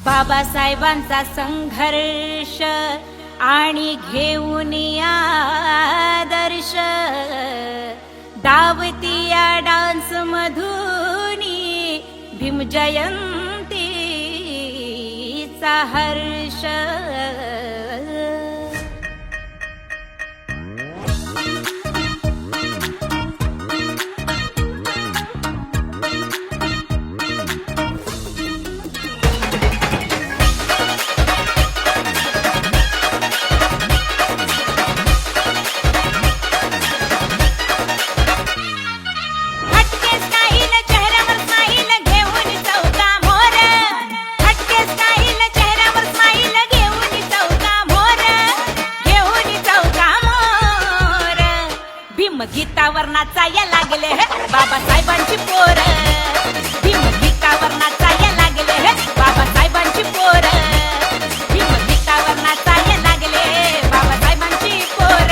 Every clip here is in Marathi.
बाबासाहेबांचा संघर्ष आणि घेऊन आदर्श दावती या डान्स मधुनी भीम जयंतीचा हर्ष। गीतावर नाचाया लागले बाबासाहेबांची पोर, भीम गीतावर नाचाया लागले बाबासाहेबांची पोर, भीम गीतावर नाचाया लागले बाबासाहेबांची पोर।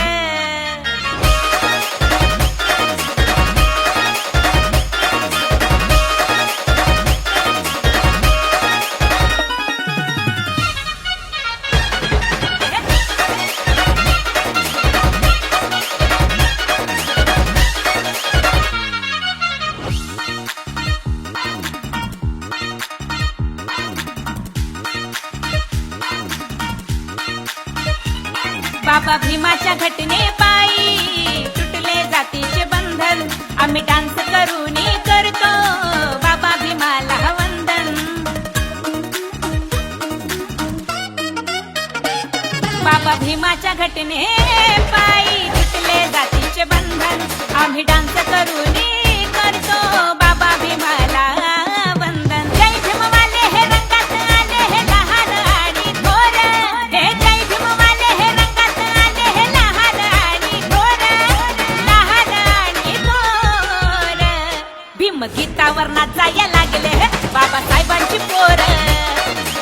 बाबा भीमाच्या घटने पायी तुटले जातीचे बंधन, आम्ही डान्स करून करतो बाबा भीमाला वंदन। बाबा भीमाच्या घटने पायी तुटले जातीचे बंधन, आम्ही डान्स करून करतो बाबा भीमाला वंदन। जय भीमवाले हे रंगात आले हे लहान आणि थोर, हे जय भीमवाले हे रंगात आले हे लहान आणि थोर, लहान आणि थोर। भीम गीतावर नाचाया लागले बाबासाहेबांची पोर,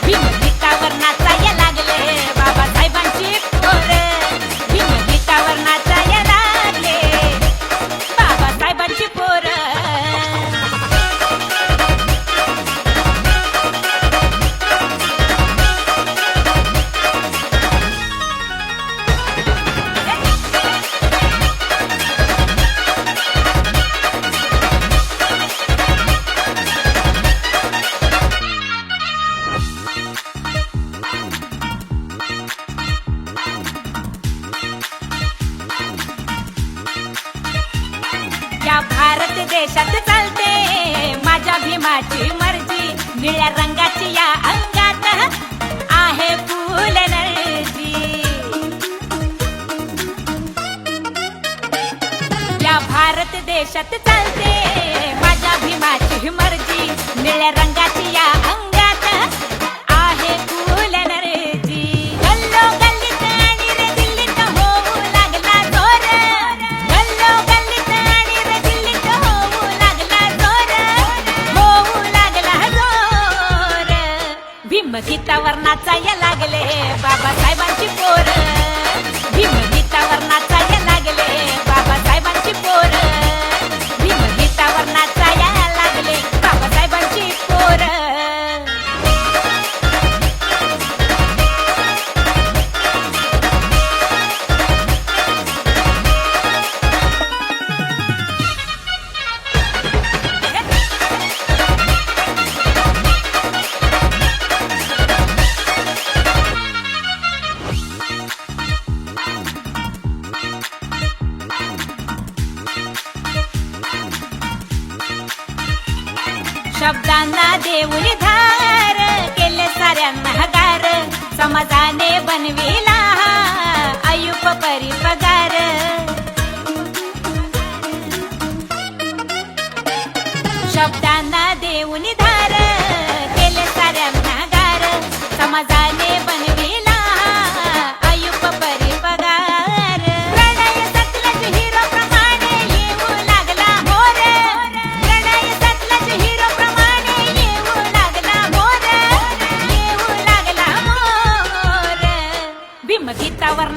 भीम गीतावर नाचाया लागले बाबासाहेबांची पोर, भीम गीतावर नाचाया लागले बाबासाहेबांची पोर। या भारत देशात चालते माझ्या भीमाची मर्जी, निळ्या रंगाची या अंगात आहे फुल नर्जी। या भारत देशात चालते माझ्या भीमाची मर्जी, निळ्या रंगाची या अंगात आहे फुल नर्जी। गल्लो गल्लीत आणि रे दिल्लीत होऊ लागला जोर, गल्लो गल्लीत आणि रे दिल्लीत होऊ लागला जोर, होऊ लागला जोर। भीम गीतावर नाचाया लागले बाबासाहेबांची पोर, भीम गीतावर नाचाया लागले बाबासाहेबांची पोर, भीम गीतावर नाचाया लागले बाबासाहेबांची पोर। शब्दांना देऊन धार केले साऱ्यांना गार, समाजाने बनविला आयुप परी पगार। शब्दांना देऊन धार केले साऱ्यांना गार, समाजाने बनविला आयुप परी पगार। प्रणय सतलज हिरो प्रमाणे येऊ लागला मोर, प्रणय सतलज हिरो प्रमाणे येऊ लागला मोर, येऊ लागला मोर। भीम गीतावर